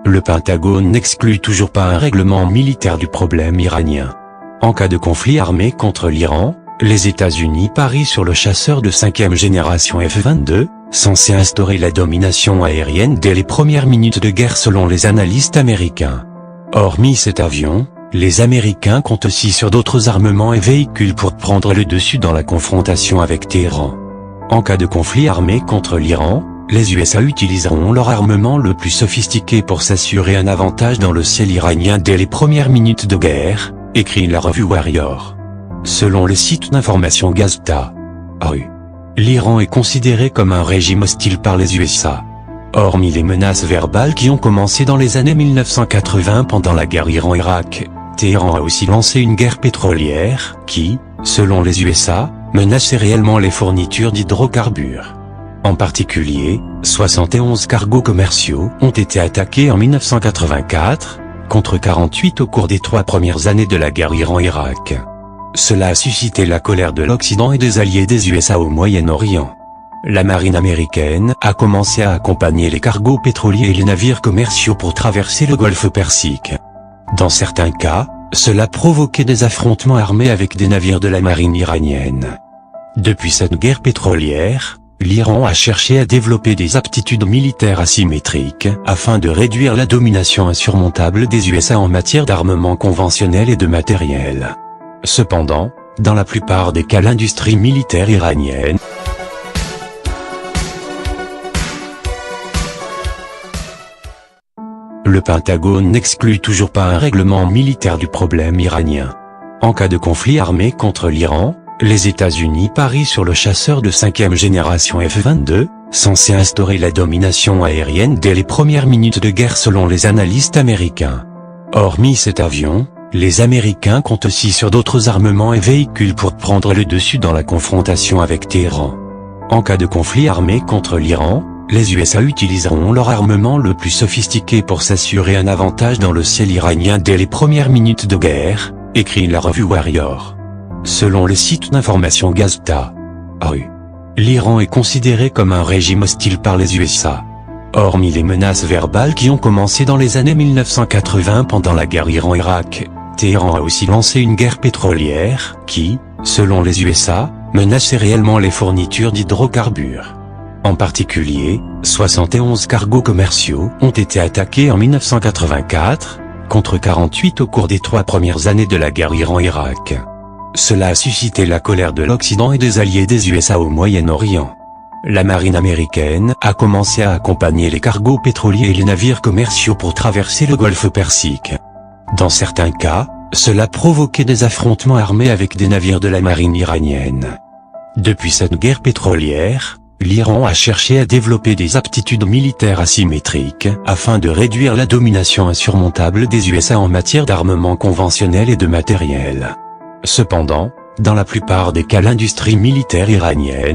Le Pentagone n'exclut toujours pas un règlement militaire du problème iranien. En cas de conflit armé contre l'Iran, les États-Unis parient sur le chasseur de 5e génération F-22, censé instaurer la domination aérienne dès les premières minutes de guerre selon les analystes américains. Hormis cet avion, les Américains comptent aussi sur d'autres armements et véhicules pour prendre le dessus dans la confrontation avec Téhéran. En cas de conflit armé contre l'Iran, les USA utiliseront leur armement le plus sophistiqué pour s'assurer un avantage dans le ciel iranien dès les premières minutes de guerre, écrit la revue Warrior. Selon le site d'information Gazeta, l'Iran est considéré comme un régime hostile par les USA. Hormis les menaces verbales qui ont commencé dans les années 1980 pendant la guerre Iran-Irak, Téhéran a aussi lancé une guerre pétrolière qui, selon les USA, menaçait réellement les fournitures d'hydrocarbures. En particulier, 71 cargos commerciaux ont été attaqués en 1984, contre 48 au cours des 3 premières années de la guerre Iran-Irak. Cela a suscité la colère de l'Occident et des alliés des USA au Moyen-Orient. La marine américaine a commencé à accompagner les cargos pétroliers et les navires commerciaux pour traverser le golfe Persique. Dans certains cas, cela provoquait des affrontements armés avec des navires de la marine iranienne. Depuis cette guerre pétrolière, l'Iran a cherché à développer des aptitudes militaires asymétriques afin de réduire la domination insurmontable des USA en matière d'armement conventionnel et de matériel. Cependant, dans la plupart des cas l'industrie militaire iranienne Le Pentagone n'exclut toujours pas un règlement militaire du problème iranien. En cas de conflit armé contre l'Iran, les États-Unis parient sur le chasseur de 5e génération F-22, censé instaurer la domination aérienne dès les premières minutes de guerre selon les analystes américains. Hormis cet avion, les Américains comptent aussi sur d'autres armements et véhicules pour prendre le dessus dans la confrontation avec Téhéran. En cas de conflit armé contre l'Iran, les USA utiliseront leur armement le plus sophistiqué pour s'assurer un avantage dans le ciel iranien dès les premières minutes de guerre, écrit la revue Warrior. Selon le site d'information Gazeta, l'Iran est considéré comme un régime hostile par les USA. Hormis les menaces verbales qui ont commencé dans les années 1980 pendant la guerre Iran-Irak, Téhéran a aussi lancé une guerre pétrolière qui, selon les USA, menaçait réellement les fournitures d'hydrocarbures. En particulier, 71 cargos commerciaux ont été attaqués en 1984, contre 48 au cours des 3 premières années de la guerre Iran-Irak. Cela a suscité la colère de l'Occident et des alliés des USA au Moyen-Orient. La marine américaine a commencé à accompagner les cargos pétroliers et les navires commerciaux pour traverser le golfe Persique. Dans certains cas, cela provoquait des affrontements armés avec des navires de la marine iranienne. Depuis cette guerre pétrolière, l'Iran a cherché à développer des aptitudes militaires asymétriques afin de réduire la domination insurmontable des USA en matière d'armement conventionnel et de matériel. Cependant, dans la plupart des cas l'industrie militaire iranienne